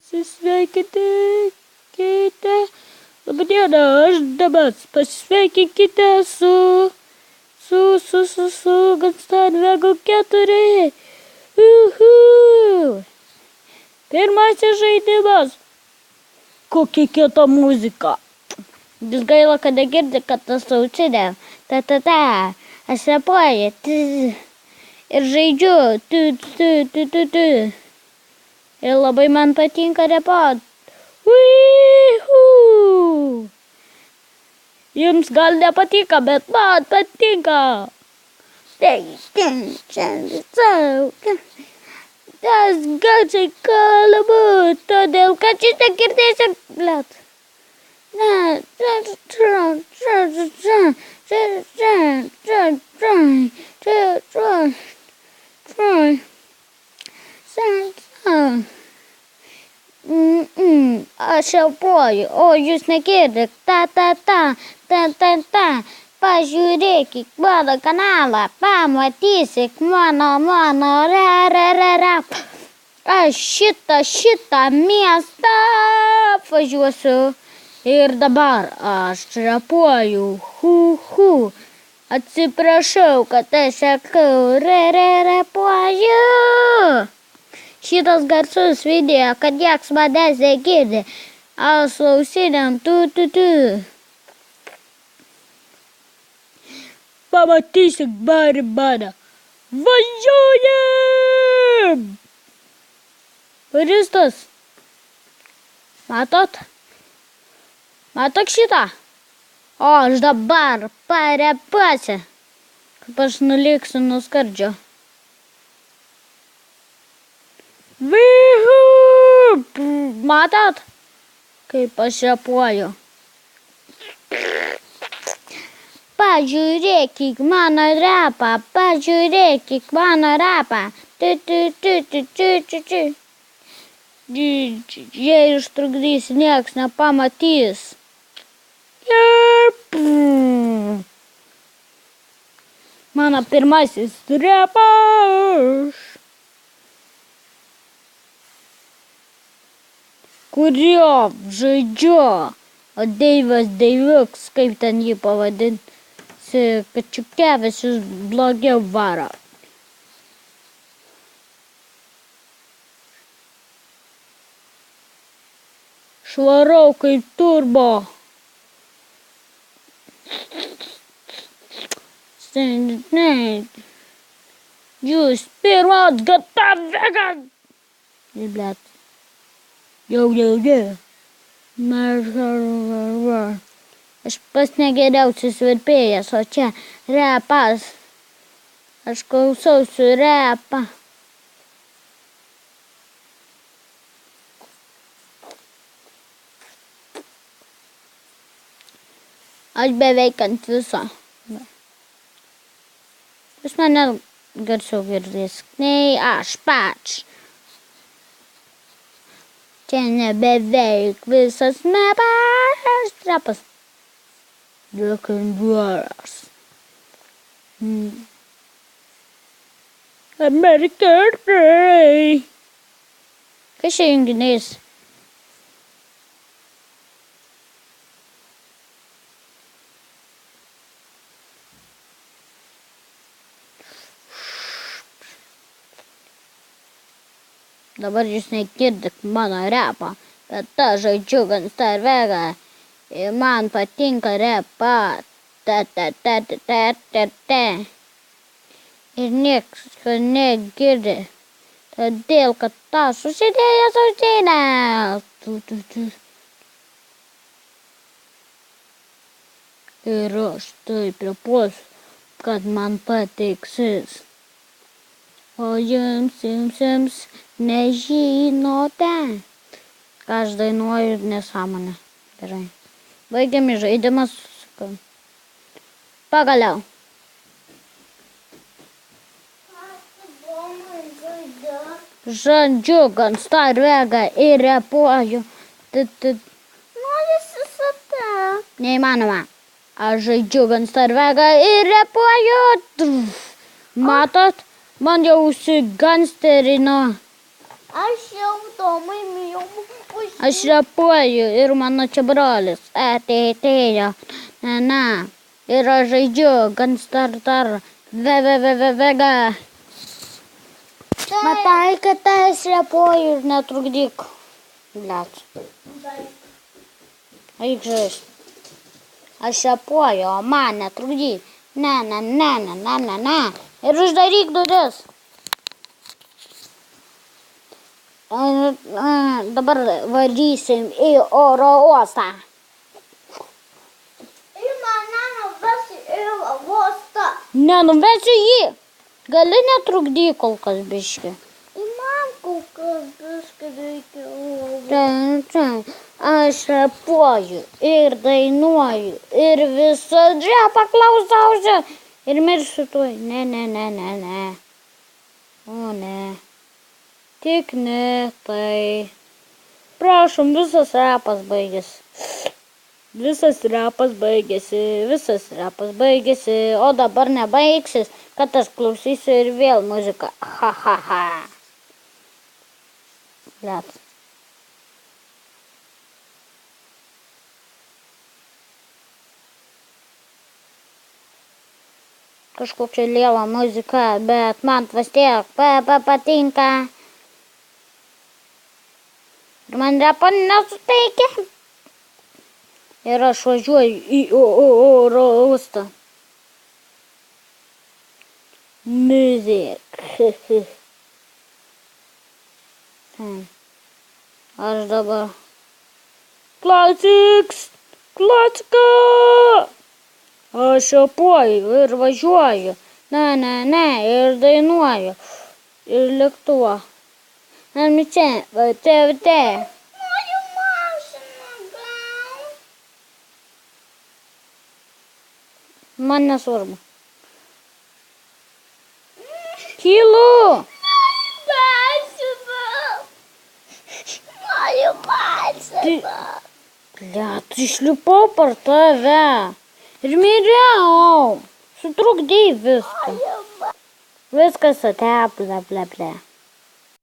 Pasisveikinkite. Labadiena, aš dabar pasisveikinkite su Gunsteinvegu 4. Uhu. Pirmasis žaidimas. Kokia kieta muzika. Vis gaila, kad negirdi, kad tas ausinė. Ta. Aš repuoju. Ir žaidžiu. Tu. Ir labai man patinka repuot. Uihu. Jums gal nepatinka, bet man patinka. Tas garsiai kalbu, todėl kad šis negirdėsi, blet. Aš repuoju, o jūs negirdit. Ta. Pažiūrėkit mano kanalą, pamatysit mano ra. Aš šitą miestą apvažiuosiu. Ir dabar aš repuoju. Hu. Atsiprašau, kad aš sakau repuoju. Šitas garsus video, kad nieks manęs negirdi. Aš ausinėm tu. Pamatysit marimaną. Važiuojam! Varistas. Matot šitą? O aš dabar parepuosiu. Kaip aš nuliksiu nuo skardžio. Vihu! Matot? Kaip aš repuoju. Pažiūrėkit mano rapą. Tu. Jei ištrukdys, nieks nepamatys. Mano pirmasis rapas. Kurio žaidžiu. O Deiviuks, kaip ten jį pavadinti. Kačiukevičius blogiau varo. Švarau kaip turbo. Jūs pirmas gatavegan. Blet. Jau. Aš pas negeriausias verpėjas, o čia repas. Aš klausausiu repą. Aš beveik ant viso. Jūs mane garsiau girdės, nei aš pats. Čia nebeveik visas mepas repas. Rock'n'Rollers. American Ray. Kas čia junginys? Dabar jūs negirdit mano repą, bet aš žaidžiu Gunsteinvegą. Ir man patinka repa. Ta. Ir nieks negirdi. Todėl, kad tas susidėjęs ausinės. Tu. Ir aš taip repuosiu, kad man patiksis. O jums nežinote. Ką aš dainuoju nesąmonę. Gerai. Baigiami žaidimas. Pagaliau. Žaidžiu Gunsteinvegą ir repuoju. Neįmanoma. Aš žaidžiu Gunsteinvegą ir repuoju. Matot? Man jau užsigansterino. Aš jau Tomai jau Aš repuoju ir mano čia brolis atėjo. Ne. Ir aš žaidžiu Gunstar. Vega. Matai, kad aš repuoju ir netrukdyk. Blet. Eik žaist. Aš repuoju, o man netrukdyk. Ne. Ir uždaryk duris. Dabar varysim į oro uostą. Ir mane nuvesi į uostą. Nenuvesiu jį. Gali netrukdyk kol kas biškį. Ir man kol kas biškį reikia. Čia. Aš repuoju ir dainuoju ir visada paklausausiu ir mirsiu tuoj. Ne. O ne. Tik ne tai. Prašom, visas repas baigėsi. O dabar nebaigsis, kad aš klausysiu ir vėl muziką. Ha. Blet. Kažkokia liela muzika, bet man vis tiek patinka. Ir man repa nesuteikia. Ir aš važiuoju į oro uostą. Music. Aš dabar. Klasika. Aš repuoju ir važiuoju. Ne, ir dainuoju. Ir lėktuvo. Čia, te. Noriu mašiną gauti. Man nesvarbu. Kylu. Noriu mašiną. Blet, išlipau per tave. Ir miriau. Sutrukdėjai viską. Viskas ate, ble.